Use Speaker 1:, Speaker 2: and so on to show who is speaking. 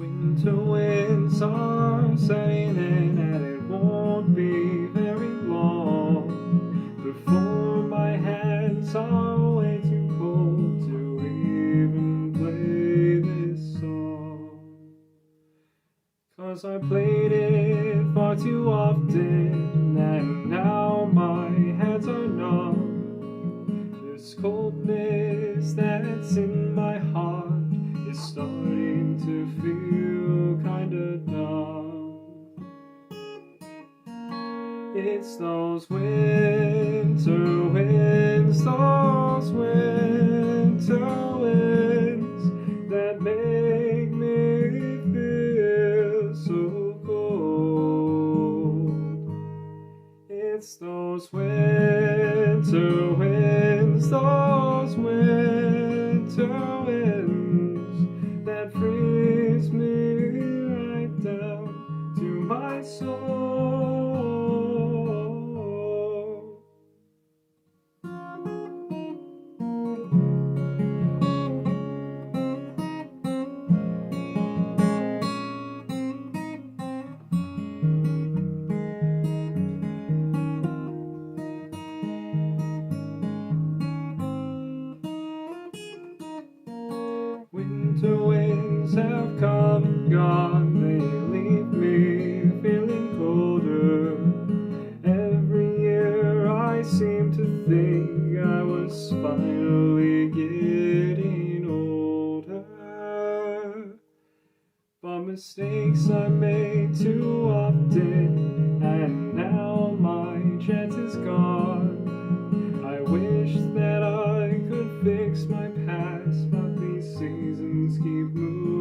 Speaker 1: Winter winds are setting in, and it won't be very long before my hands are way too cold to even play this song. 'Cause I played it far too often, and now my hands are numb. This coldness that's in my heart is starting to feel kinda numb. It's those winter winds, those winter winds that make me feel so cold. It's those winter winds, those winter winds that freeze me right down to my soul. Winter winds have come and gone, they leave me feeling colder. Every year I seem to think I was finally getting older. But mistakes I made too often, and now my chance is gone. I wish that I could fix my past, but these seasons keep moving